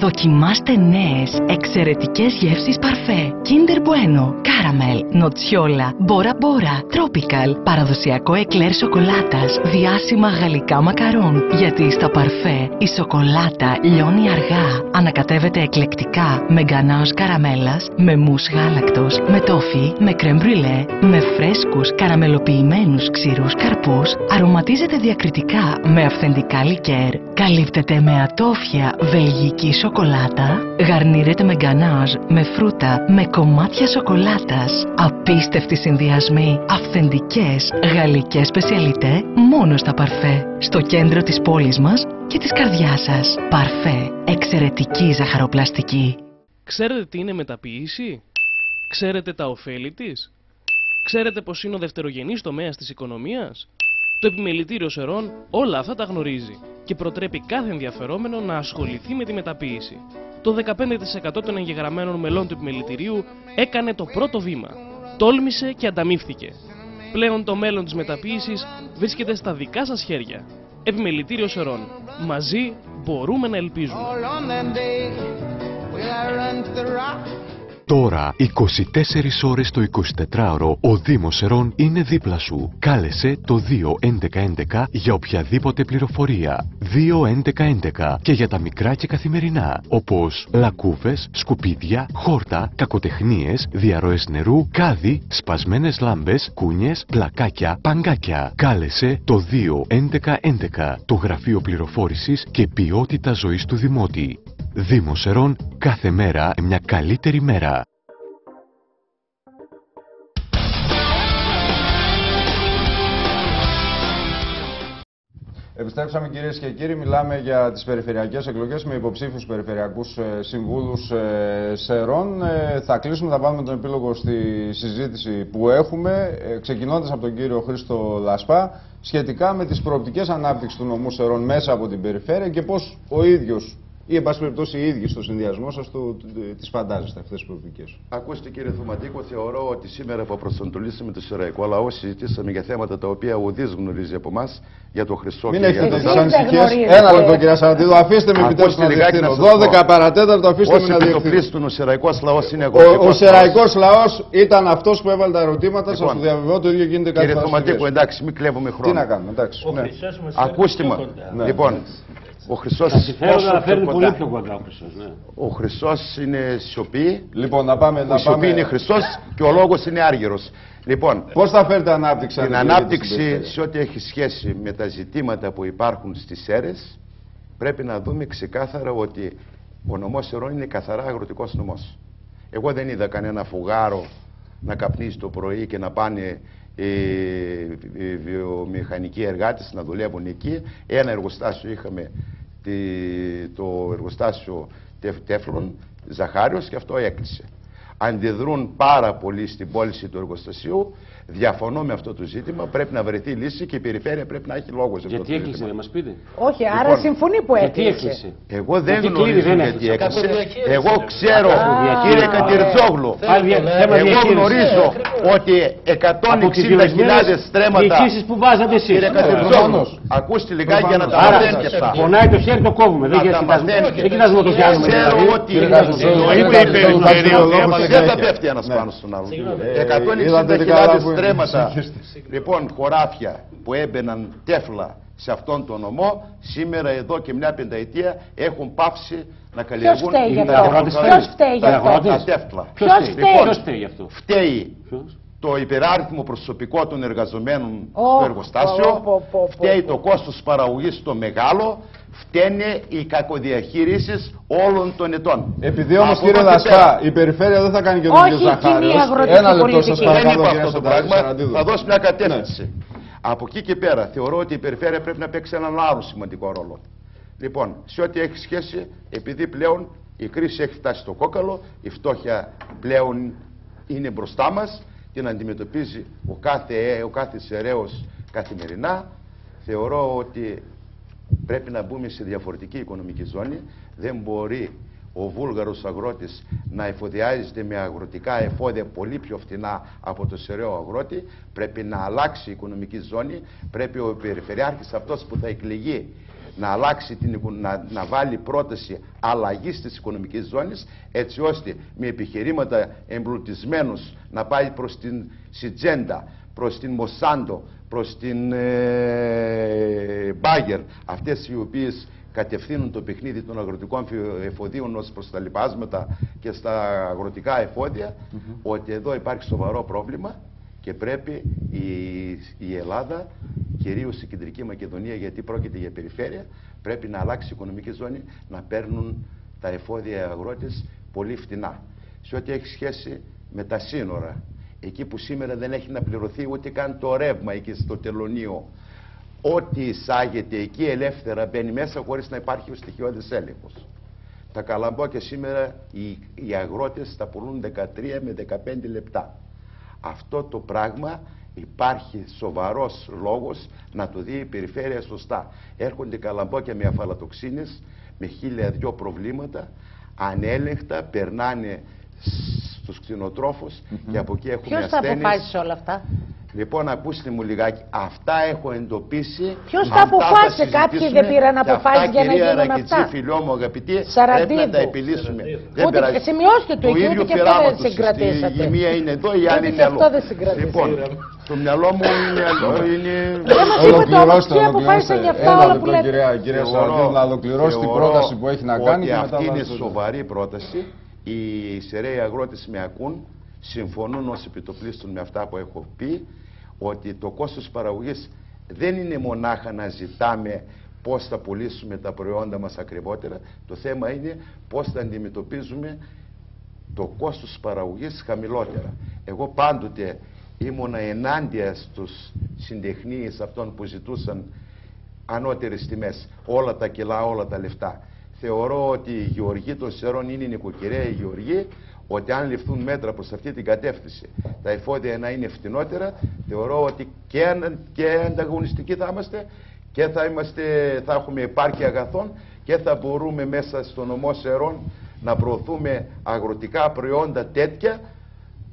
Δοκιμάστε νέες, εξαιρετικές γεύσεις παρφέ. Kinder Bueno, Caramel, Nocciola, Bora Bora, Tropical, παραδοσιακό εκλέρ σοκολάτας, διάσημα γαλλικά μακαρόν. Γιατί στα παρφέ η σοκολάτα λιώνει αργά, ανακατεύεται εκλεκτικά με γκανάζ καραμέλας, με μους γάλακτος, με τόφι, με κρέμ μπρουλέ, με φρέσκους καραμελοποιημένους ξηρούς καρπούς, αρωματίζεται διακριτικά με αυθεντικά λικέρ, καλύπτεται με ατόφια βελγική σοκολάτα, γαρνίρεται με γκανάζ, με φρούτα, με κομμάτια σοκολάτας. Απίστευτοι συνδυασμοί, αυθεντικές γαλλικές σπεσιαλιτέ μόνο στα παρφέ. Στο κέντρο της πόλης μας και της καρδιάς σας. Παρφέ, εξαιρετική ζαχαροπλαστική. Ξέρετε τι είναι μεταποίηση? Ξέρετε τα ωφέλη της? Ξέρετε πως είναι ο δευτερογενής τομέας της οικονομίας? Το Επιμελητήριο Σερών όλα αυτά τα γνωρίζει και προτρέπει κάθε ενδιαφερόμενο να ασχοληθεί με τη μεταποίηση. Το 15% των εγγεγραμμένων μελών του Επιμελητηρίου έκανε το πρώτο βήμα. Τόλμησε και ανταμείφθηκε. Πλέον το μέλλον της μεταποίησης βρίσκεται στα δικά σας χέρια. Επιμελητήριο Σερών. Μαζί μπορούμε να ελπίζουμε. Τώρα, 24 ώρες το 24ωρο, ο Δήμος Σερών είναι δίπλα σου. Κάλεσε το 2-11-11 για οποιαδήποτε πληροφορία. 2-11-11 και για τα μικρά και καθημερινά, όπως λακκούβες, σκουπίδια, χόρτα, κακοτεχνίες, διαρροές νερού, κάδι, σπασμένες λάμπες, κούνιες, πλακάκια, παγκάκια. Κάλεσε το 2-11-11, το Γραφείο Πληροφόρησης και Ποιότητα Ζωής του Δημότη. Δήμος Σερών, κάθε μέρα μια καλύτερη μέρα. Επιστρέψαμε κυρίες και κύριοι, μιλάμε για τις περιφερειακές εκλογές με υποψήφιους περιφερειακούς συμβούλους Σερών. Θα κλείσουμε, θα πάμε με τον επίλογο στη συζήτηση που έχουμε, ξεκινώντας από τον κύριο Χρήστο Λασπά, σχετικά με τις προοπτικές ανάπτυξης του νομού Σερών μέσα από την περιφέρεια και πώς ο ίδιος ή εν πάση περιπτώσει οι ίδιοι στο συνδυασμό σας τις φαντάζεστε αυτές τις προοπτικές. Ακούστε κύριε Θωματίκο, θεωρώ ότι σήμερα που προσανατολίσαμε το σεραϊκό λαό συζητήσαμε για θέματα τα οποία ουδής γνωρίζει από εμάς για το Χρυσό. Μην έχετε τις ανησυχίες. Ένα λεπτό κύριε Σαραντίδου, αφήστε με επιτέλους να διευθύνω. 12 παρατέταρτο, αφήστε με να διευθύνω. Ο σεραϊκός λαός είναι αγροτικός. Ο σεραϊκός λαός ήταν αυτός που έβαλε τα ερωτήματα, σας το διαβεβαιώ, το ίδιο γίνεται κάθε φορά. Κύριε Θωματίκο, εντάξει, μην κλέβουμε χρόνο. Τι να κάνουμε, εντάξει. Ακούστε με. Λοιπόν. Ο Χρυσός πολύ πιο κοντά ο Χρυσός, ναι. Ο Χρυσός είναι σιωπή. Λοιπόν, να πάμε. Η σιωπή είναι Χρυσός και ο λόγος είναι άργυρος. Λοιπόν, πώς θα φέρετε ανάπτυξη? Την ανάπτυξη σε ό,τι έχει σχέση με τα ζητήματα που υπάρχουν στις Σέρρες, πρέπει να δούμε ξεκάθαρα ότι ο νομός Σερών είναι καθαρά αγροτικός νομός. Εγώ δεν είδα κανένα φουγάρο να καπνίσει το πρωί και να πάνε οι βιομηχανικοί εργάτες να δουλεύουν εκεί. Ένα εργοστάσιο είχαμε, το εργοστάσιο Τέφλων Ζαχάριος, και αυτό έκλεισε. Αντιδρούν πάρα πολύ στην πώληση του εργοστασίου. Διαφωνώ με αυτό το ζήτημα. Πρέπει να βρεθεί λύση και η περιφέρεια πρέπει να έχει λόγο σε αυτό. Γιατί έκλεισε, δεν μας πείτε? Όχι, άρα συμφωνεί που έκλεισε. Εγώ δεν γνωρίζω γιατί έκλεισε. Εγώ ξέρω, κύριε Κατηρτζόγλου, εγώ γνωρίζω ότι 160.000 στρέμματα. Διοικήσεις που βάζατε εσείς. Κύριε Κατηρτζόγλου, ακούστε λιγάκι για να τα μαθαίνετε και αυτά. Πονάει το χέρι, το κόβουμε. Δεν κοιτάζουμε το πιάνουμε. Ξέρω ότι δεν θα πέφτει ένας πάνω στον άλλο. 160.000 στρέμματα, λοιπόν, χωράφια που έμπαιναν τέφλα σε αυτόν τον νομό, σήμερα εδώ και μια πενταετία έχουν πάψει να καλλιεργούν τα τέφλα. Ποιος φταίει γι' αυτό? Φταίει το υπεράριθμο προσωπικό των εργαζομένων στο εργοστάσιο, φταίει το κόστος παραγωγής το μεγάλο, φταίνε οι κακοδιαχείρισεις όλων των ετών. Επειδή όμως κύριε Λασπά, η περιφέρεια δεν θα κάνει και τον κύριο Ζαχάριος. Ένα λεπτό σας παρακαλώ, δεν είπα αυτό το πράγμα, θα δώσει μια κατεύθυνση. Ναι. Από εκεί και πέρα θεωρώ ότι η περιφέρεια πρέπει να παίξει έναν άλλο σημαντικό ρόλο. Λοιπόν, σε ό,τι έχει σχέση, επειδή πλέον η κρίση έχει φτάσει στο κόκαλο, η πλέον είναι μπροστά μας, την αντιμετωπίζει ο κάθε Σεραίος καθημερινά, θεωρώ ότι πρέπει να μπούμε σε διαφορετική οικονομική ζώνη. Δεν μπορεί ο βούλγαρος αγρότης να εφοδιάζεται με αγροτικά εφόδια πολύ πιο φτηνά από το σεραίο αγρότη. Πρέπει να αλλάξει η οικονομική ζώνη. Πρέπει ο περιφερειάρχης αυτός που θα εκλεγεί να αλλάξει, να βάλει πρόταση αλλαγής της οικονομικής ζώνης, έτσι ώστε με επιχειρήματα εμπλουτισμένους να πάει προς την Σιτζέντα, προς την Μοσάντο, προς την Μπάγκερ, αυτές οι οποίες κατευθύνουν το παιχνίδι των αγροτικών εφοδίων ως προς τα λοιπάσματα και στα αγροτικά εφόδια, ότι εδώ υπάρχει σοβαρό πρόβλημα και πρέπει η Ελλάδα, κυρίως η Κεντρική Μακεδονία, γιατί πρόκειται για περιφέρεια, πρέπει να αλλάξει η οικονομική ζώνη, να παίρνουν τα εφόδια αγρότες πολύ φτηνά. Σε ό,τι έχει σχέση με τα σύνορα, εκεί που σήμερα δεν έχει να πληρωθεί ούτε καν το ρεύμα εκεί στο τελωνείο, ό,τι εισάγεται εκεί ελεύθερα μπαίνει μέσα χωρίς να υπάρχει ο στοιχειώδης έλεγχος. Τα καλαμπόκια σήμερα οι αγρότες τα πουλούν 13 με 15 λεπτά. Αυτό το πράγμα υπάρχει σοβαρός λόγος να το δει η περιφέρεια σωστά. Έρχονται καλαμπόκια με αφαλατοξίνες, με 1002 προβλήματα, ανέλεγχτα, περνάνε στους κτηνοτρόφους και από εκεί έχουμε ασθένειες. Ποιος τα αποφάσισε όλα αυτά? Λοιπόν, ακούστε μου λιγάκι, αυτά έχω εντοπίσει. Ποιος τα αποφάσισε? Κάποιοι δεν πήραν αποφάσεις για να γίνουν αυτά? Φιλό μου, αγαπητοί, Σαραντίδου. πρέπει να τα επιλύσουμε. Σημειώστε το εκεί, ούτε και αυτό δεν συγκρατήσατε. Η μία είναι εδώ, η άλλη είναι αλλού. Λοιπόν, το μυαλό μου είναι... Δεν μας είπατε όμως ποιοι αποφάσισαν για αυτά όλα που λέτε. Κυρία Σαραντίδου, να ολοκληρώσει την πρόταση που έχει να κάνει. Αυτή είναι σοβαρή πρόταση. Οι σεραίοι αγρότες με ακούν, συμφωνούν ως επιτοπλίστων με αυτά που έχω πει, ότι το κόστος παραγωγής δεν είναι μονάχα να ζητάμε πώς θα πουλήσουμε τα προϊόντα μας ακριβότερα. Το θέμα είναι πώς θα αντιμετωπίζουμε το κόστος παραγωγής χαμηλότερα. Εγώ πάντοτε ήμουνα ενάντια στους συντεχνείς αυτών που ζητούσαν ανώτερες τιμές, όλα τα κιλά, όλα τα λεφτά. Θεωρώ ότι οι γεωργοί των Σερών είναι νοικοκυρέοι γεωργοί, ότι αν ληφθούν μέτρα προς αυτή την κατεύθυνση, τα εφόδια να είναι φτηνότερα, θεωρώ ότι και ανταγωνιστικοί θα είμαστε και θα έχουμε επάρκεια αγαθών και θα μπορούμε μέσα στο νομό Σερών να προωθούμε αγροτικά προϊόντα τέτοια,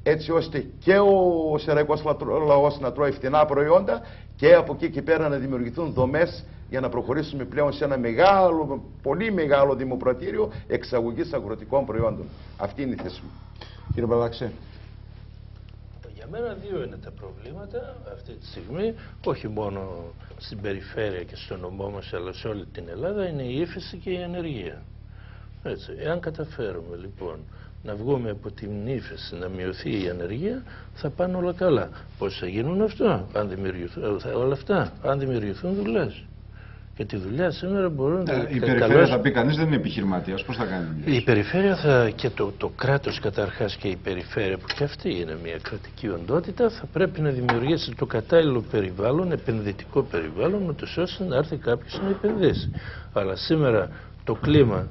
έτσι ώστε και ο σεραϊκός λαός να τρώει φτηνά προϊόντα και από εκεί και πέρα να δημιουργηθούν δομές για να προχωρήσουμε πλέον σε ένα μεγάλο, πολύ μεγάλο δημοπρατήριο εξαγωγής αγροτικών προϊόντων. Αυτή είναι η θέση μου. Κύριε Παδαξέ. Για μένα δύο είναι τα προβλήματα αυτή τη στιγμή, όχι μόνο στην περιφέρεια και στο νομό μας, αλλά σε όλη την Ελλάδα, είναι η ύφεση και η ανεργία. Έτσι, εάν καταφέρουμε λοιπόν να βγούμε από την ύφεση, να μειωθεί η ανεργία, θα πάνε όλα καλά. Πώς θα γίνουν αυτό, αν δημιουργηθούν, όλα αυτά, αν δημιουργηθούν δουλειές. Και τη δουλειά σήμερα μπορούν να... Η περιφέρεια θα πει κανείς δεν είναι επιχειρηματίας, πώς θα κάνει δουλειά? Η περιφέρεια και το κράτος καταρχάς και η περιφέρεια, που και αυτή είναι μια κρατική οντότητα, θα πρέπει να δημιουργήσει το κατάλληλο περιβάλλον, επενδυτικό περιβάλλον, ούτως ώστε να έρθει κάποιος να επενδύσει. Αλλά σήμερα το κλίμα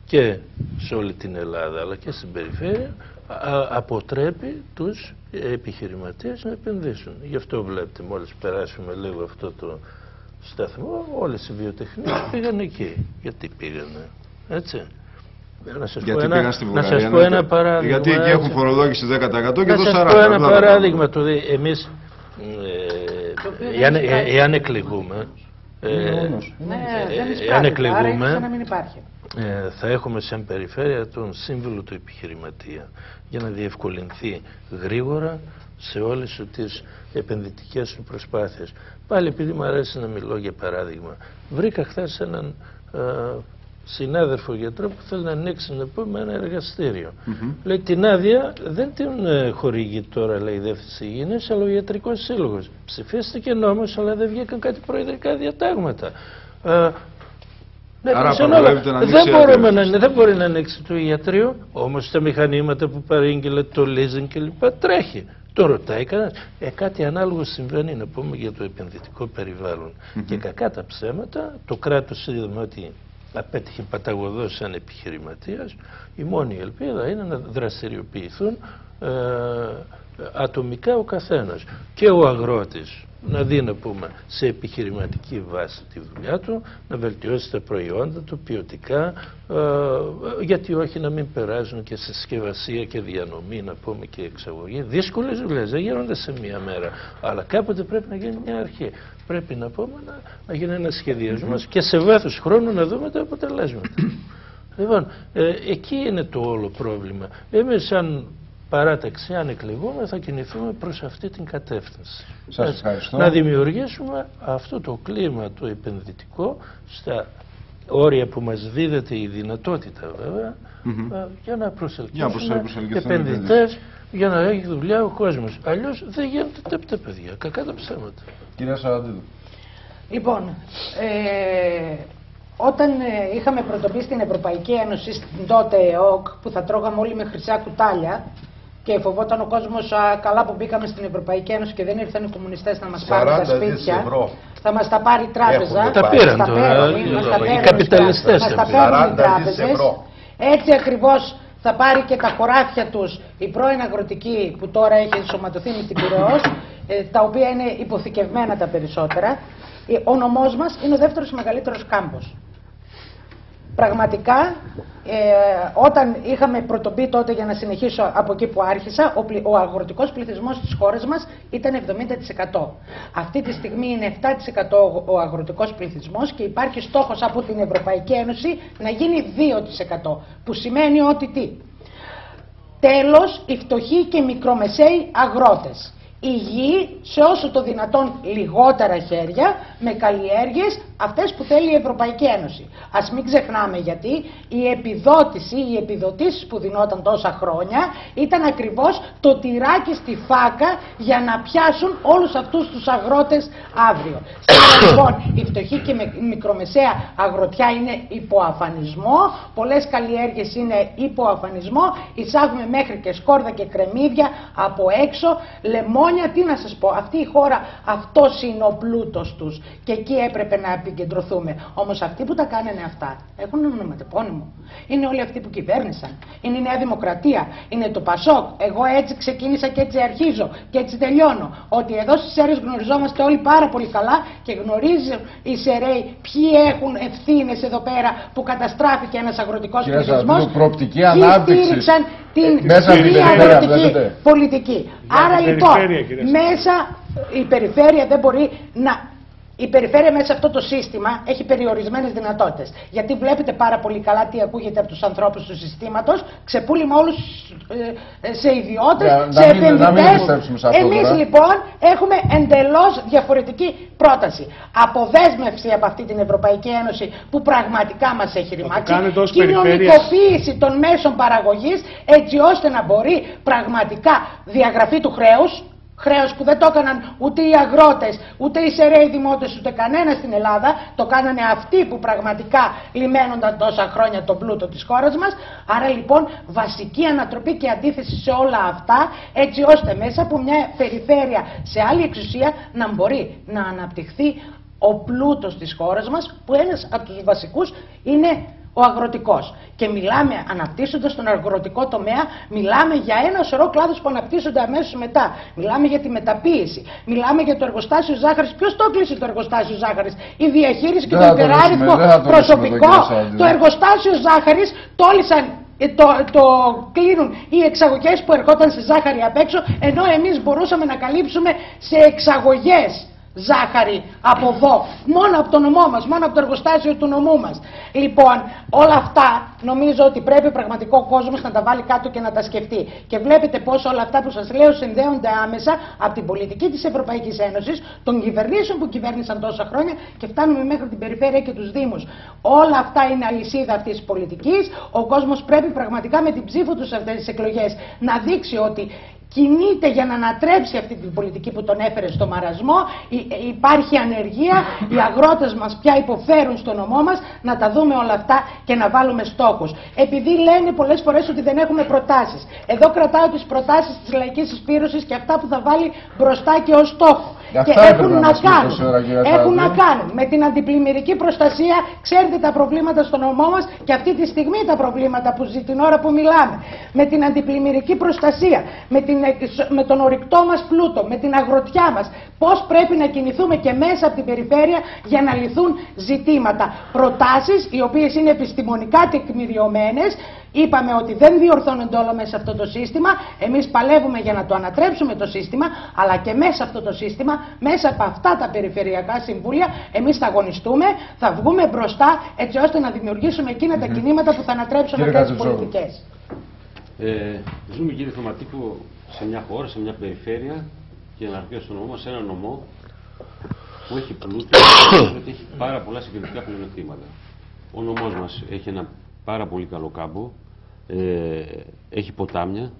και σε όλη την Ελλάδα αλλά και στην περιφέρεια αποτρέπει τους επιχειρηματίες να επενδύσουν. Γι' αυτό βλέπετε, μόλις περάσουμε λίγο αυτό το σταθμό, όλες οι βιοτεχνίες πήγαν εκεί. Γιατί πήγανε, έτσι? Να σας πω ένα παράδειγμα. Γιατί εκεί έχουν φορολόγηση 10% και εδώ 40%. Να σας πω ένα παράδειγμα. Εμείς, εάν εκλεγούμε, θα έχουμε σαν περιφέρεια τον σύμβουλο του επιχειρηματία για να διευκολυνθεί γρήγορα σε όλες τις επενδυτικές του προσπάθειες. Πάλι επειδή μου αρέσει να μιλώ για παράδειγμα, βρήκα χθες έναν συνάδελφο γιατρό που θέλει να ανοίξει ένα εργαστήριο. Λέει την άδεια δεν την χορηγεί τώρα, λέει, η Διεύθυνση Υγιεινής, αλλά ο Ιατρικός Σύλλογος. Ψηφίστηκε νόμος, αλλά δεν βγήκαν κάτι προεδρικά διατάγματα. Άρα δεν μπορεί να ανοίξει το ιατρείο, όμως τα μηχανήματα που παρήγγειλε, το leasing κλπ. Τρέχει. Το ρωτάει κανένας. Κάτι ανάλογο συμβαίνει, να πούμε, για το επενδυτικό περιβάλλον. Και κακά τα ψέματα, το κράτος είδαμε ότι απέτυχε παταγωδός σαν επιχειρηματίας. Η μόνη ελπίδα είναι να δραστηριοποιηθούν ατομικά ο καθένας. Και ο αγρότης να δει, να πούμε, σε επιχειρηματική βάση τη δουλειά του, να βελτιώσει τα προϊόντα του ποιοτικά, γιατί όχι να μην περάσουν και σε συσκευασία και διανομή, να πούμε, και εξαγωγή. Δύσκολες δουλειές δεν γίνονται σε μία μέρα, αλλά κάποτε πρέπει να γίνει μια αρχή. Πρέπει, να πούμε, να γίνει ένα σχεδιασμός και σε βάθος χρόνου να δούμε τα αποτελέσματα. Λοιπόν, εκεί είναι το όλο πρόβλημα. Εμείς σαν παράταξη, αν εκλεγούμε, θα κινηθούμε προς αυτή την κατεύθυνση. Σας ευχαριστώ. Να δημιουργήσουμε αυτό το κλίμα το επενδυτικό στα όρια που μας δίδεται η δυνατότητα, βέβαια, για να προσελκύσουμε επενδυτές, για να έχει δουλειά ο κόσμος. Αλλιώς δεν γίνονται τα παιδιά, κακά τα ψέματα. Κυρία Σαραντίδου. Λοιπόν, όταν είχαμε πρωτοποιήσει στην Ευρωπαϊκή Ένωση, στην τότε ΕΟΚ, που θα τρώγαμε όλοι με χρυσά κουτάλια και φοβόταν ο κόσμος, καλά που μπήκαμε στην Ευρωπαϊκή Ένωση και δεν ήρθαν οι κομμουνιστές να μας πάρουν τα σπίτια, θα μας τα πάρει η τράπεζα. Τα πήραν τώρα οι καπιταλιστές. Μας τα παίρνουν οι τράπεζες. Έτσι ακριβώς θα πάρει και τα χωράφια τους η πρώην αγροτική που τώρα έχει ενσωματωθεί με την Πειραιώς, τα οποία είναι υποθηκευμένα τα περισσότερα. Ο νομός μας είναι ο δεύτερος μεγαλύτερος κάμπος. Πραγματικά, όταν είχαμε πρωτομπεί τότε, για να συνεχίσω από εκεί που άρχισα, ο αγροτικός πληθυσμός της χώρας μας ήταν 70%. Αυτή τη στιγμή είναι 7% ο αγροτικός πληθυσμός και υπάρχει στόχος από την Ευρωπαϊκή Ένωση να γίνει 2%. Που σημαίνει ότι τι? Τέλος, οι φτωχοί και μικρομεσαίοι αγρότες. Η γη σε όσο το δυνατόν λιγότερα χέρια, με καλλιέργειες, αυτές που θέλει η Ευρωπαϊκή Ένωση. Ας μην ξεχνάμε, γιατί η επιδότηση, οι επιδοτήσεις που δινόταν τόσα χρόνια ήταν ακριβώς το τυράκι στη φάκα για να πιάσουν όλους αυτούς τους αγρότες αύριο. Σήμερα λοιπόν η φτωχή και η μικρομεσαία αγροτιά είναι υποαφανισμό, πολλές καλλιέργειες είναι υποαφανισμό, εισάγουμε μέχρι και σκόρδα και κρεμμύδια από έξω, λεμόνια. Τι να σας πω, αυτή η χώρα, αυτός είναι ο πλούτος τους και εκεί έπρεπε να επικεντρωθούμε. Όμως αυτοί που τα κάνανε αυτά έχουν ονοματεπώνυμο. Είναι όλοι αυτοί που κυβέρνησαν. Είναι η Νέα Δημοκρατία, είναι το Πασόκ. Εγώ έτσι ξεκίνησα και έτσι αρχίζω και έτσι τελειώνω. Ότι εδώ στις Σέρρες γνωριζόμαστε όλοι πάρα πολύ καλά και γνωρίζουν οι Σεραίοι ποιοι έχουν ευθύνες εδώ πέρα που καταστράφηκε ένας αγροτικός πληθυσμός. Προοπτική ανάπτυξη. Στήριξαν την αγροτική πολιτική. Άρα λοιπόν, μέσα η περιφέρεια δεν μπορεί να... Η περιφέρεια μέσα σε αυτό το σύστημα έχει περιορισμένες δυνατότητες. Γιατί βλέπετε πάρα πολύ καλά τι ακούγεται από τους ανθρώπους του συστήματος, ξεπούλημα όλους σε ιδιώτες, σε επενδυτές. Εμείς λοιπόν έχουμε εντελώς διαφορετική πρόταση. Αποδέσμευση από αυτή την Ευρωπαϊκή Ένωση που πραγματικά μας έχει ρημάξει. Κοινωνικοποίηση των μέσων παραγωγής έτσι ώστε να μπορεί πραγματικά διαγραφή του χρέους. Χρέος που δεν το έκαναν ούτε οι αγρότες, ούτε οι Σεραίοι δημότες, ούτε κανένα στην Ελλάδα. Το κάνανε αυτοί που πραγματικά λιμένονταν τόσα χρόνια τον πλούτο της χώρας μας. Άρα λοιπόν βασική ανατροπή και αντίθεση σε όλα αυτά, έτσι ώστε μέσα από μια περιφέρεια σε άλλη εξουσία να μπορεί να αναπτυχθεί ο πλούτος της χώρας μας, που ένας από τους βασικούς είναι ο αγροτικός. Και μιλάμε, αναπτύσσοντας τον αγροτικό τομέα, μιλάμε για ένα σωρό κλάδους που αναπτύσσονται αμέσως μετά. Μιλάμε για τη μεταποίηση, μιλάμε για το εργοστάσιο ζάχαρης. Ποιος το κλείσει το εργοστάσιο ζάχαρης? Η διαχείριση και το υπεράριθμο προσωπικό. Το εργοστάσιο ζάχαρης το κλείνουν οι εξαγωγές που ερχόταν σε ζάχαρη απ' έξω, ενώ εμείς μπορούσαμε να καλύψουμε σε εξαγωγές ζάχαρη από εδώ, μόνο από το νομό μας, μόνο από το εργοστάσιο του νομού μας. Λοιπόν, όλα αυτά νομίζω ότι πρέπει πραγματικό κόσμος να τα βάλει κάτω και να τα σκεφτεί. Και βλέπετε πως όλα αυτά που σας λέω συνδέονται άμεσα από την πολιτική της Ευρωπαϊκής Ένωσης, των κυβερνήσεων που κυβέρνησαν τόσα χρόνια και φτάνουμε μέχρι την περιφέρεια και τους δήμους. Όλα αυτά είναι αλυσίδα αυτής της πολιτικής. Ο κόσμος πρέπει πραγματικά με την ψήφο του σε αυτές τις εκλογές να δείξει ότι κινείται για να ανατρέψει αυτή την πολιτική που τον έφερε στο μαρασμό. Υπάρχει ανεργία, οι αγρότες μας πια υποφέρουν στο νομό μας. Να τα δούμε όλα αυτά και να βάλουμε στόχους. Επειδή λένε πολλές φορές ότι δεν έχουμε προτάσεις. Εδώ κρατάω τις προτάσεις της λαϊκής συσπήρωσης και αυτά που θα βάλει μπροστά και ως στόχο. Και έχουν να κάνουν με την αντιπλημμυρική προστασία. Ξέρετε τα προβλήματα στο νομό μας και αυτή τη στιγμή τα προβλήματα που ζει την ώρα που μιλάμε. Με την αντιπλημμυρική προστασία, με την με τον ορυκτό μας πλούτο, με την αγροτιά μας. Πώς πρέπει να κινηθούμε και μέσα από την περιφέρεια για να λυθούν ζητήματα. Προτάσεις οι οποίες είναι επιστημονικά τεκμηριωμένες. Είπαμε ότι δεν διορθώνονται όλα μέσα σε αυτό το σύστημα. Εμείς παλεύουμε για να το ανατρέψουμε το σύστημα, αλλά και μέσα σε αυτό το σύστημα, μέσα από αυτά τα περιφερειακά συμβούλια, εμείς θα αγωνιστούμε, θα βγούμε μπροστά, έτσι ώστε να δημιουργήσουμε εκείνα τα κινήματα που θα ανατρέψουν αυτές τις πολιτικές. Ζούμε, κύριε Θωματίκο, σε μια χώρα, σε μια περιφέρεια και αναρχία στον νομό μας, σε ένα νομό που έχει πλούτο και έχει πάρα πολλά συγκριτικά πλεονεκτήματα. Ο νομός μας έχει ένα πάρα πολύ καλό κάμπο, έχει ποτάμια,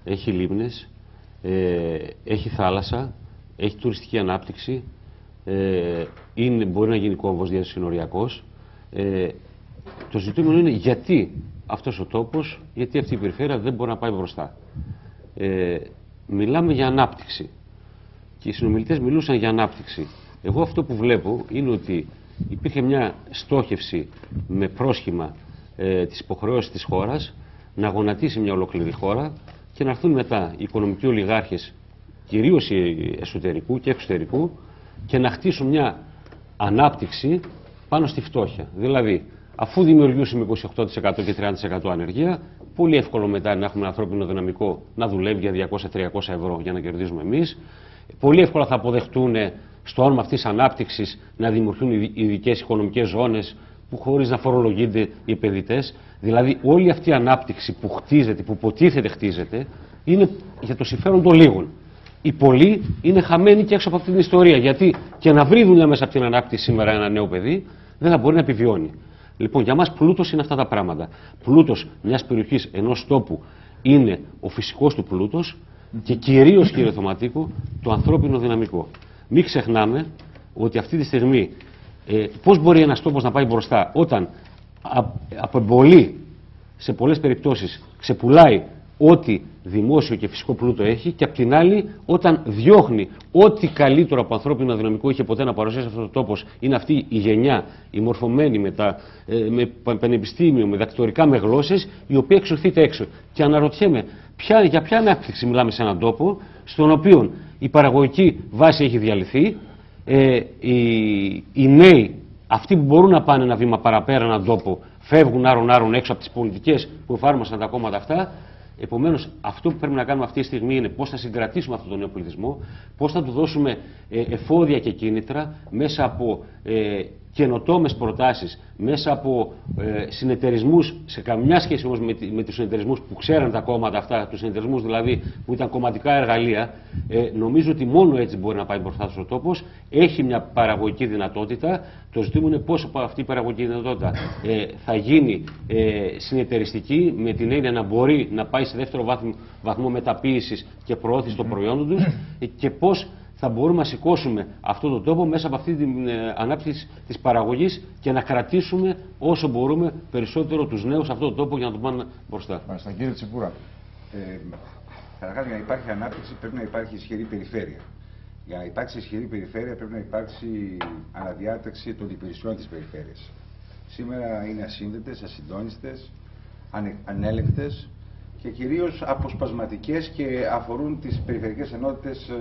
έχει λίμνες, έχει θάλασσα, έχει τουριστική ανάπτυξη, μπορεί να γίνει κόμβος διασυνοριακός. Το ζητούμενο είναι γιατί αυτός ο τόπος, γιατί αυτή η περιφέρεια δεν μπορεί να πάει μπροστά. Μιλάμε για ανάπτυξη και οι συνομιλητές μιλούσαν για ανάπτυξη. Εγώ αυτό που βλέπω είναι ότι υπήρχε μια στόχευση με πρόσχημα της υποχρεώσης της χώρας να γονατίσει μια ολόκληρη χώρα και να έρθουν μετά οι οικονομικοί ολιγάρχες, κυρίως εσωτερικού και εξωτερικού, και να χτίσουν μια ανάπτυξη πάνω στη φτώχεια. Δηλαδή, αφού δημιουργήσουμε 28% και 30% ανεργία, πολύ εύκολο μετά να έχουμε ανθρώπινο δυναμικό να δουλεύει για 200-300 ευρώ για να κερδίζουμε εμείς. Πολύ εύκολα θα αποδεχτούν στο όνομα αυτής της ανάπτυξης να δημιουργούν ειδικές οικονομικές ζώνες που χωρίς να φορολογούνται οι επενδυτές. Δηλαδή, όλη αυτή η ανάπτυξη που χτίζεται, που υποτίθεται χτίζεται, είναι για το συμφέρον των λίγων. Οι πολλοί είναι χαμένοι και έξω από αυτή την ιστορία. Γιατί και να βρει δουλειά μέσα από την ανάπτυξη σήμερα ένα νέο παιδί, δεν θα μπορεί να επιβιώνει. Λοιπόν, για μας πλούτος είναι αυτά τα πράγματα. Πλούτος μιας περιοχής, ενός τόπου, είναι ο φυσικός του πλούτος και κυρίως, κύριε Θωματίκο, το ανθρώπινο δυναμικό. Μην ξεχνάμε ότι αυτή τη στιγμή πώς μπορεί ένας τόπος να πάει μπροστά όταν από εμπολή σε πολλές περιπτώσεις ξεπουλάει ό,τι δημόσιο και φυσικό πλούτο έχει, και απ' την άλλη όταν διώχνει ό,τι καλύτερο από ανθρώπινο δυναμικό είχε ποτέ να παρουσιάσει αυτό το τόπος. Είναι αυτή η γενιά, η μορφωμένη με πανεπιστήμιο, με διδακτορικά, με γλώσσες, η οποία εξωθείται έξω. Και αναρωτιέμαι για ποια ανάπτυξη μιλάμε σε έναν τόπο στον οποίο η παραγωγική βάση έχει διαλυθεί, οι νέοι, αυτοί που μπορούν να πάνε ένα βήμα παραπέρα έναν τόπο, φεύγουν άρον-άρον έξω από τις πολιτικές που εφάρμοσαν τα κόμματα αυτά. Επομένως, αυτό που πρέπει να κάνουμε αυτή τη στιγμή είναι πώς θα συγκρατήσουμε αυτόν τον νέο πληθυσμό, πώς θα του δώσουμε εφόδια και κίνητρα μέσα από καινοτόμες προτάσεις, μέσα από συνεταιρισμούς, σε καμιά σχέση όμως με τους συνεταιρισμούς που ξέραν τα κόμματα αυτά, τους συνεταιρισμούς δηλαδή που ήταν κομματικά εργαλεία. Νομίζω ότι μόνο έτσι μπορεί να πάει μπροστά ο τόπος. Έχει μια παραγωγική δυνατότητα. Το ζητούμενο είναι πώς αυτή η παραγωγική δυνατότητα θα γίνει συνεταιριστική, με την έννοια να μπορεί να πάει σε δεύτερο βαθμό μεταποίησης και προώθηση των προϊόντων τους, και πώς θα μπορούμε να σηκώσουμε αυτόν τον τόπο μέσα από αυτή την ανάπτυξη της παραγωγής και να κρατήσουμε όσο μπορούμε περισσότερο τους νέους σε αυτόν τον τόπο για να τον πάνε μπροστά. Μάλιστα, κύριε Τσιπούρα. Καταρχάς, για να υπάρχει ανάπτυξη πρέπει να υπάρχει ισχυρή περιφέρεια. Για να υπάρξει ισχυρή περιφέρεια πρέπει να υπάρξει αναδιάταξη των υπηρεσιών της περιφέρειας. Σήμερα είναι ασύνδετες, ασυντόνιστες, ανέλεγκτες και κυρίως αποσπασματικές και αφορούν τις περιφερειακές ενότητες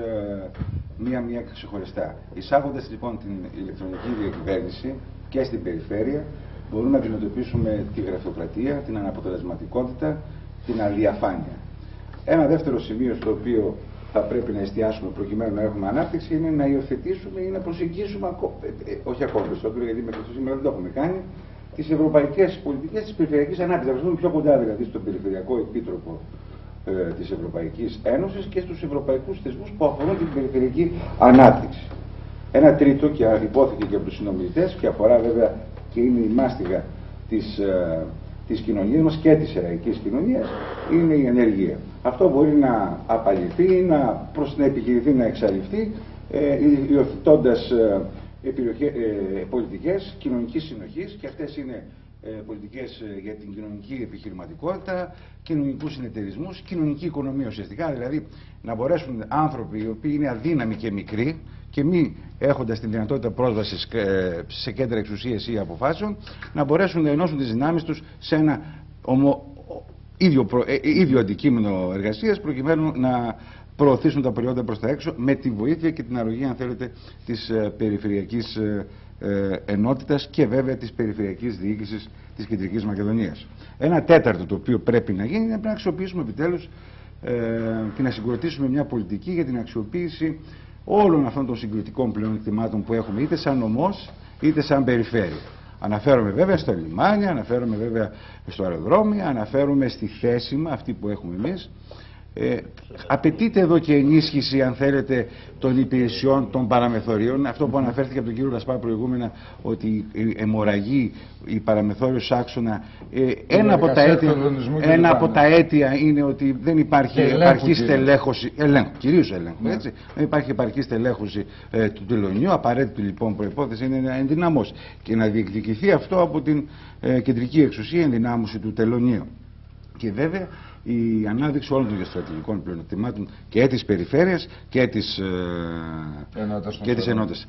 μία-μία ξεχωριστά. Εισάγοντας λοιπόν την ηλεκτρονική διακυβέρνηση και στην περιφέρεια, μπορούμε να αντιμετωπίσουμε τη γραφειοκρατία, την αναποτελεσματικότητα, την αδιαφάνεια. Ένα δεύτερο σημείο στο οποίο θα πρέπει να εστιάσουμε προκειμένου να έχουμε ανάπτυξη είναι να υιοθετήσουμε ή να προσεγγίσουμε, όχι ακόμα περισσότερο, γιατί μέχρι σήμερα δεν το έχουμε κάνει, τις ευρωπαϊκές πολιτικές της περιφερειακής ανάπτυξης. Θα βρεθούμε πιο κοντά δηλαδή στον Περιφερειακό Επίτροπο της Ευρωπαϊκής Ένωσης και στους ευρωπαϊκούς θεσμούς που αφορούν την περιφερειακή ανάπτυξη. Ένα τρίτο, και υπόθηκε και από τους συνομιλητές, και αφορά βέβαια και είναι η μάστιγα της κοινωνίας μας και της εραϊκής κοινωνίας, είναι η ενέργεια. Αυτό μπορεί να απαλληφθεί, να επιχειρηθεί να εξαλειφθεί, υιοθετώντας πολιτικές κοινωνικής συνοχής, και αυτές είναι πολιτικές για την κοινωνική επιχειρηματικότητα, κοινωνικούς συνεταιρισμούς, κοινωνική οικονομία ουσιαστικά, δηλαδή να μπορέσουν άνθρωποι οι οποίοι είναι αδύναμοι και μικροί και μη έχοντας την δυνατότητα πρόσβασης σε κέντρα εξουσίας ή αποφάσεων, να μπορέσουν να ενώσουν τις δυνάμεις τους σε ένα ίδιο αντικείμενο εργασίας, προκειμένου να προωθήσουν τα προϊόντα προς τα έξω με τη βοήθεια και την αρρωγή, αν θέλετε, της περιφερειακής ενότητας και βέβαια της περιφερειακής διοίκησης της Κεντρικής Μακεδονίας. Ένα τέταρτο το οποίο πρέπει να γίνει είναι να αξιοποιήσουμε επιτέλους και να συγκροτήσουμε μια πολιτική για την αξιοποίηση όλων αυτών των συγκριτικών πλεονεκτημάτων που έχουμε, είτε σαν νομός είτε σαν περιφέρεια. Αναφέρομαι βέβαια στο λιμάνι, αναφέρομαι βέβαια στο αεροδρόμιο, αναφέρομαι στη θέση αυτή που έχουμε εμείς. Απαιτείται εδώ και ενίσχυση, αν θέλετε, των υπηρεσιών των παραμεθορίων. Αυτό που αναφέρθηκε από τον κύριο Γασπάρ προηγούμενα, ότι η αιμορραγή, η παραμεθόριος άξονα, ένα από τα αίτια είναι ότι δεν υπάρχει επαρκή στελέχωση, κυρίως ελέγχου, έτσι. Δεν υπάρχει επαρκή στελέχωση του τελωνίου. Απαραίτητη λοιπόν προϋπόθεση είναι να ενδυναμώσει και να διεκδικηθεί αυτό από την κεντρική εξουσία, η ενδυνάμωση του τελωνίου. Και βέβαια η ανάδειξη όλων των γεωστρατηγικών πλεονεκτημάτων και της περιφέρειας και της ενότητας.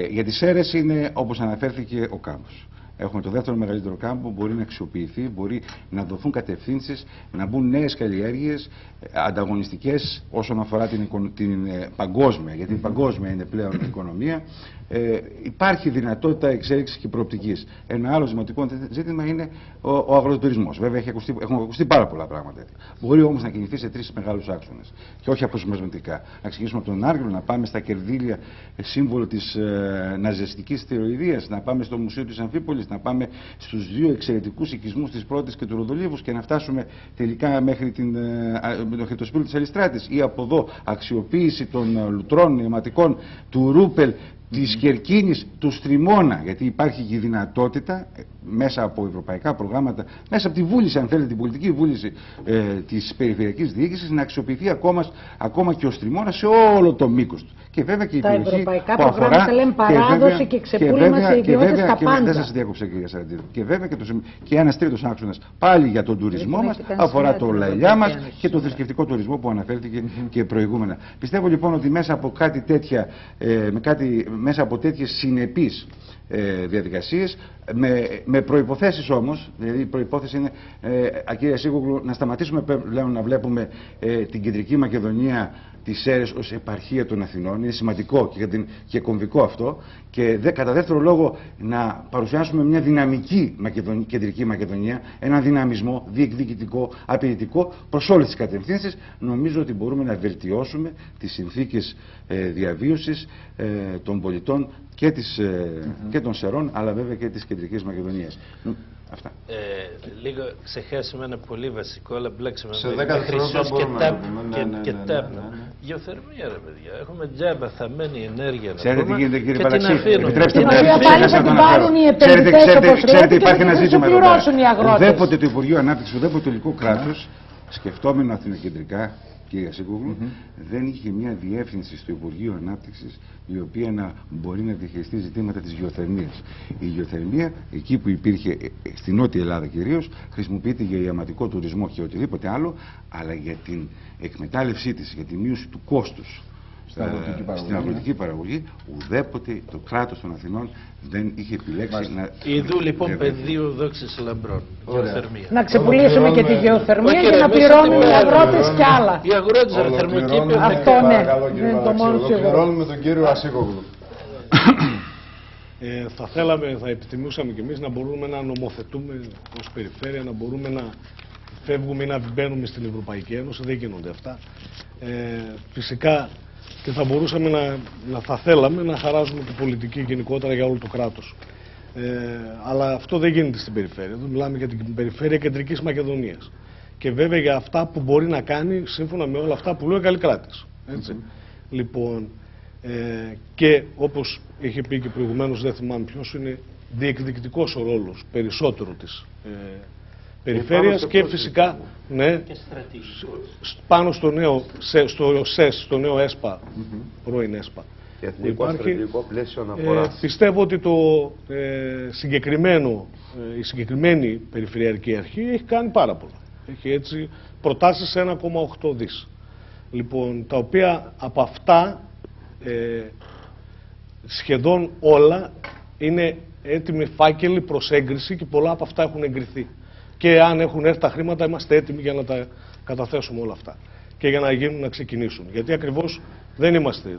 Για τις ΣΕΡΕΣ είναι, όπως αναφέρθηκε, ο κάμπος. Έχουμε το δεύτερο μεγαλύτερο κάμπο που μπορεί να αξιοποιηθεί, μπορεί να δοθούν κατευθύνσεις, να μπουν νέες καλλιέργειες, ανταγωνιστικές όσον αφορά την παγκόσμια, γιατί η παγκόσμια είναι πλέον η οικονομία. Υπάρχει δυνατότητα εξέλιξης και προοπτικής. Ένα άλλο σημαντικό ζήτημα είναι ο αγροτουρισμός. Βέβαια έχουν ακουστεί πάρα πολλά πράγματα. Μπορεί όμως να κινηθεί σε τρεις μεγάλους άξονες και όχι αποσυμμασματικά. Να ξεκινήσουμε από τον Άργυρο, να πάμε στα κερδίλια, σύμβολο της ναζιστικής θηροειδίας, να πάμε στο Μουσείο της Αμφίπολης, να πάμε στους δύο εξαιρετικούς οικισμούς της Πρώτης και του Ροδολίβους και να φτάσουμε τελικά μέχρι το Χρυσοσπύλο της Αλιστράτης, ή από εδώ αξιοποίηση των λουτρών αιματικών του Ρούπελ, της Κερκίνης, του Στριμώνα, γιατί υπάρχει και η δυνατότητα μέσα από ευρωπαϊκά προγράμματα, μέσα από τη βούληση, αν θέλετε, την πολιτική βούληση της περιφερειακής διοίκησης, να αξιοποιηθεί ακόμα και ο Στριμώνας σε όλο το μήκος του. Και βέβαια και η περιοχή που αφορά... Τα ευρωπαϊκά προγράμματα λένε παράδοση και ξεπούλημα σε ιδιότητες στα πάντα. Δεν σας διάκοψα, κυρία Σαραντίδου. Και βέβαια και ένας τρίτος άξονας πάλι για τον τουρισμό μας αφορά το λαϊλιά μας και το θρησκευτικό τουρισμό που αναφέρθηκε και προηγούμενα. Πιστεύω λοιπόν ότι μέσα από κάτι τέτοια, μέσα από τέτοιες συνεπείς διαδικασίες, με προϋποθέσεις όμως, δηλαδή η προϋπόθεση είναι, κύριε Ασίγογλου, να σταματήσουμε πλέον να βλέπουμε την Κεντρική Μακεδονία, τις ΣΕΡΕΣ ως επαρχία των Αθηνών. Είναι σημαντικό και κομβικό αυτό. Και κατά δεύτερο λόγο να παρουσιάσουμε μια δυναμική Κεντρική Μακεδονία, έναν δυναμισμό διεκδικητικό, απαιτητικό προς όλες τις κατευθύνσεις. Νομίζω ότι μπορούμε να βελτιώσουμε τις συνθήκες διαβίωσης των πολιτών και των ΣΕΡΟΝ, αλλά βέβαια και της Κεντρικής Μακεδονίας. Αυτά. Λίγο ξεχάσαμε ένα πολύ βασικό, αλλά μπλέξαμε με χρυσός και τάπνα. Γεωθερμία, ρε παιδιά. Έχουμε τζάμπα θαμμένη ενέργεια. Ξέρετε τι γίνεται, κύριε Παλαξή? Επιτρέψτε μου να την πάρουν οι επενδυτές όπως πρέπει και θα τους πληρώσουν οι αγρότες. Ουδέποτε το Υπουργείο Ανάπτυξης, ουδέποτε το ελληνικό κράτος, σκεφτόμενο αθηνοκεντρικά, κύριε Ασίγογλου, δεν είχε μια διεύθυνση στο Υπουργείο Ανάπτυξης η οποία να μπορεί να διαχειριστεί ζητήματα της γεωθερμίας. Η γεωθερμία, εκεί που υπήρχε στην Νότια Ελλάδα κυρίως, χρησιμοποιείται για ιαματικό τουρισμό και οτιδήποτε άλλο, αλλά για την εκμετάλλευσή της, για τη μείωση του κόστους στην αγροτική παραγωγή, ουδέποτε το κράτος των Αθηνών δεν είχε επιλέξει να... Ιδού λοιπόν πεδίο δόξης λαμπρών. Γεωθερμία. Να ξεπουλήσουμε και τη γεωθερμία και να πληρώνουν οι αγρότες κι άλλα. Οι αγρότες θερμοκήπιο. Αυτό ναι. Είναι το μόνο σίγουρο. Ολοκληρώνουμε τον κύριο Ασίγογλου. Θα επιθυμούσαμε κι εμείς να μπορούμε να νομοθετούμε ως περιφέρεια, να μπορούμε να φεύγουμε ή να μπαίνουμε στην Ευρωπαϊκή Ένωση. Δεν γίνονται αυτά. Φυσικά και θα μπορούσαμε θα θέλαμε να χαράζουμε την πολιτική γενικότερα για όλο το κράτος. Αλλά αυτό δεν γίνεται στην περιφέρεια. Εδώ μιλάμε για την περιφέρεια Κεντρικής Μακεδονίας. Και βέβαια για αυτά που μπορεί να κάνει σύμφωνα με όλα αυτά που λέει ο Καλλικράτης. Λοιπόν, και όπως είχε πει και προηγουμένως, δεν θυμάμαι ποιος, είναι διεκδικητικός ο ρόλος περισσότερο της περιφέρειας και φυσικά πάνω στο νέο ΣΕΣ, στο νέο ΕΣΠΑ, πρώην ΕΣΠΑ. Πιστεύω ότι η συγκεκριμένη Περιφερειακή Αρχή έχει κάνει πάρα πολλά. Έχει έτσι προτάσεις σε 1,8 δις. Λοιπόν, τα οποία από αυτά σχεδόν όλα είναι έτοιμοι φάκελοι προς έγκριση και πολλά από αυτά έχουν εγκριθεί. και αν έχουν έρθει τα χρήματα είμαστε έτοιμοι για να τα καταθέσουμε όλα αυτά και για να γίνουν να ξεκινήσουν. Γιατί ακριβώς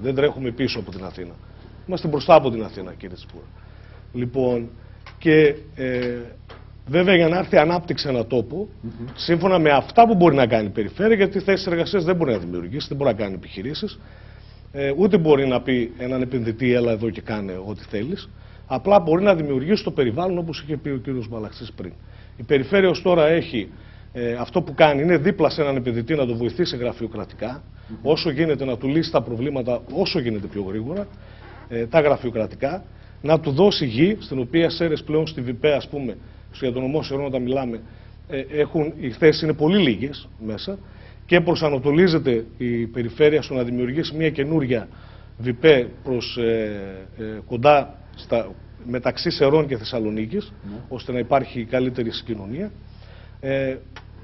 δεν τρέχουμε πίσω από την Αθήνα. Είμαστε μπροστά από την Αθήνα, κύριε Τσπούρα. Λοιπόν, και βέβαια για να έρθει ανάπτυξη ένα τόπο, σύμφωνα με αυτά που μπορεί να κάνει η περιφέρεια, γιατί θέσεις εργασίας δεν μπορεί να δημιουργήσει, δεν μπορεί να κάνει επιχειρήσεις, ούτε μπορεί να πει έναν επενδυτή έλα εδώ και κάνε ό,τι θέλεις, απλά μπορεί να δημιουργήσει το περιβάλλον όπως είχε πει ο κύριος Μπαλαξής πριν. Η περιφέρεια ως τώρα έχει αυτό που κάνει, είναι δίπλα σε έναν επενδυτή να το βοηθήσει γραφειοκρατικά, όσο γίνεται να του λύσει τα προβλήματα όσο γίνεται πιο γρήγορα, τα γραφειοκρατικά, να του δώσει γη, στην οποία Σέρρες πλέον στη ΒΠΕ, ας πούμε, για τον νομό Σερών όταν μιλάμε, οι θέσεις είναι πολύ λίγες μέσα και προσανατολίζεται η περιφέρεια στο να δημιουργήσει μια καινούρια ΒΠΕ προς κοντά μεταξύ Σερών και Θεσσαλονίκης, ώστε να υπάρχει καλύτερη συγκοινωνία.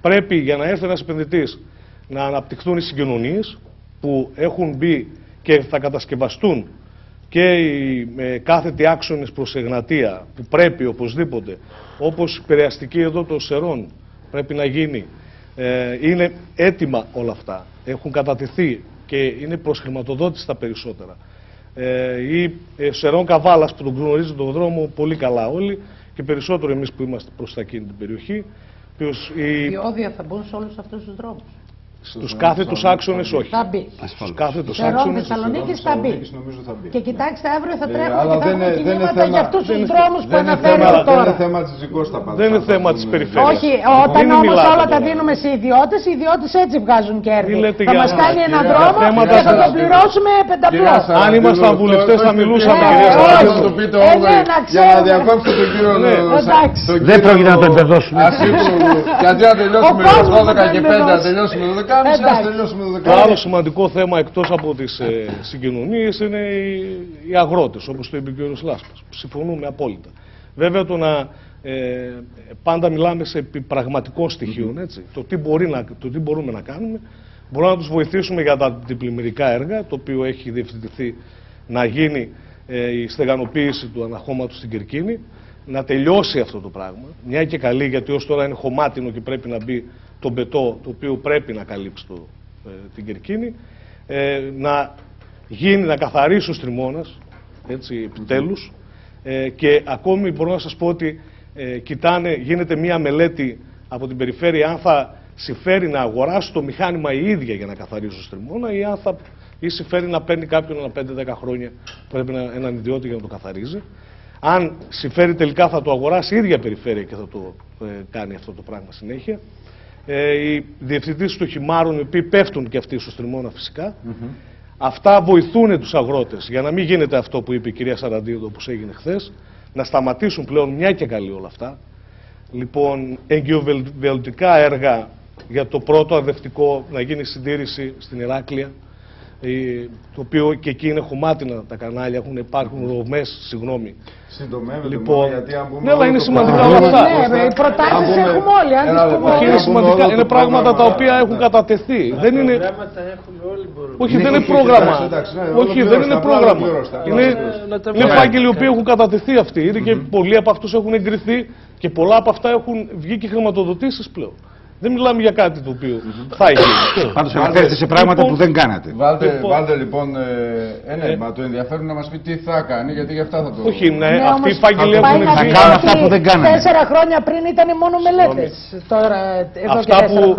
Πρέπει για να έρθει ένας επενδυτής να αναπτυχθούν οι συγκοινωνίες που έχουν μπει και θα κατασκευαστούν και οι κάθετοι άξονες προς Εγνατία που πρέπει οπωσδήποτε, όπως η Πειραιαστική εδώ των Σερών πρέπει να γίνει. Είναι έτοιμα όλα αυτά, έχουν κατατεθεί και είναι προς χρηματοδότηση τα περισσότερα. Η Σερών Καβάλας που τον γνωρίζει τον δρόμο πολύ καλά όλοι και περισσότερο εμείς που είμαστε προς εκείνη την περιοχή. Οι διόδια θα μπουν σε όλους αυτούς τους δρόμους. Στους κάθετους άξονες όχι. Θα μπει. Στους κάθετους άξονες Θεσσαλονίκης θα μπει. Και κοιτάξτε, αύριο θα τρέχουμε και θα έχουμε κινήματα για αυτούς τους δρόμους που αναφέρετε τώρα. Δεν είναι θέμα της Ζυγός τα πάντα. Δεν είναι θέμα της περιφέρειας. Όχι, όταν όμως όλα τα δίνουμε σε ιδιώτες, οι ιδιώτες έτσι βγάζουν κέρδη. Θα μας κάνει έναν δρόμο και θα τον πληρώσουμε πενταπλώς. Αν ήμασταν βουλευτές θα μιλούσαμε. Για να διακόψετε τον κύριο. Δεν πρόκειται να τον εμπεδώσουμε. Γιατί να τελειώσουμε το 12 και 5, να τελειώσουμε το 12. Το άλλο σημαντικό θέμα εκτός από τις συγκοινωνίες είναι οι αγρότες, όπως το είπε ο κ. Λάσπας. Συμφωνούμε απόλυτα. Βέβαια το να πάντα μιλάμε σε πραγματικών στοιχείων, έτσι. Το τι μπορούμε να κάνουμε. Μπορούμε να τους βοηθήσουμε για τα αντιπλημμυρικά έργα, το οποίο έχει διευθυνθεί να γίνει η στεγανοποίηση του αναχώματος στην Κερκίνη, να τελειώσει αυτό το πράγμα. Μια και καλή, γιατί ως τώρα είναι χωμάτινο και πρέπει να μπει το μπετό, το οποίο πρέπει να καλύψει την Κερκίνη, να καθαρίσει ο Στριμώνας, έτσι, επιτέλους, και ακόμη μπορώ να σας πω ότι γίνεται μία μελέτη από την περιφέρεια αν θα συμφέρει να αγοράσει το μηχάνημα η ίδια για να καθαρίσει το Στριμώνα ή συμφέρει να παίρνει κάποιον ένα 5-10 χρόνια, πρέπει έναν ιδιώτη για να το καθαρίζει. Αν συμφέρει τελικά θα το αγοράσει η ίδια περιφέρεια και θα το κάνει αυτό το πράγμα συνέχεια. Οι διευθυντές των χυμάρων, οι οποίοι πέφτουν και αυτοί στο Στριμώνα φυσικά, αυτά βοηθούν τους αγρότες για να μην γίνεται αυτό που είπε η κυρία Σαραντίδου όπως έγινε χθες, να σταματήσουν πλέον μια και καλή όλα αυτά. Λοιπόν, εγκυοβελτικά έργα για το πρώτο αδευτικό, να γίνει συντήρηση στην Ηράκλεια, το οποίο και εκεί είναι χωμάτινα τα κανάλια, υπάρχουν ρομές, συγγνώμη. Συντομεύεται λοιπόν, γιατί αν πούμε. Ναι, αλλά είναι σημαντικά όλα αυτά. Ναι, οι προτάσεις έχουμε όλοι. Όχι, είναι σημαντικά. Είναι πράγματα τα οποία έχουν κατατεθεί. Δεν είναι. Όχι, δεν είναι πρόγραμμα. Όχι, δεν είναι πρόγραμμα. Είναι φάκελοι οι οποίοι έχουν κατατεθεί αυτοί. Είναι και πολλοί από αυτούς έχουν εγκριθεί και πολλά από αυτά έχουν βγει και χρηματοδοτήσεις πλέον. Δεν μιλάμε για κάτι το οποίο θα γίνει. Πάντως αναφέρεστε σε πράγματα που δεν κάνατε. Βάλτε λοιπόν μα το ενδιαφέρον να μας πει τι θα κάνει, γιατί για αυτά θα το... Όχι, ναι, αυτοί οι φάκελοι έχουν βγει. Θα κάνουν αυτά που δεν κάνανε. 4 χρόνια πριν ήταν μόνο μελέτες.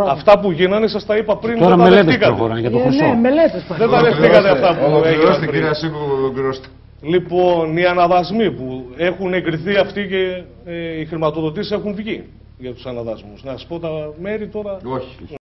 Αυτά που γίνανε σας τα είπα πριν. Τώρα μελέτες προχωράνε για το χρυσό. Ναι, μελέτες. Δεν τα δεχτήκατε αυτά που ολοκληρώστε κυρία Σίκου, ολοκληρώστε. Λοιπόν, οι αναδασμοί που έχουν εγκριθεί αυτοί και οι χρηματοδοτήσεις έχουν βγει για τους αναδασμούς. Να σας πω τα μέρη τώρα. Όχι.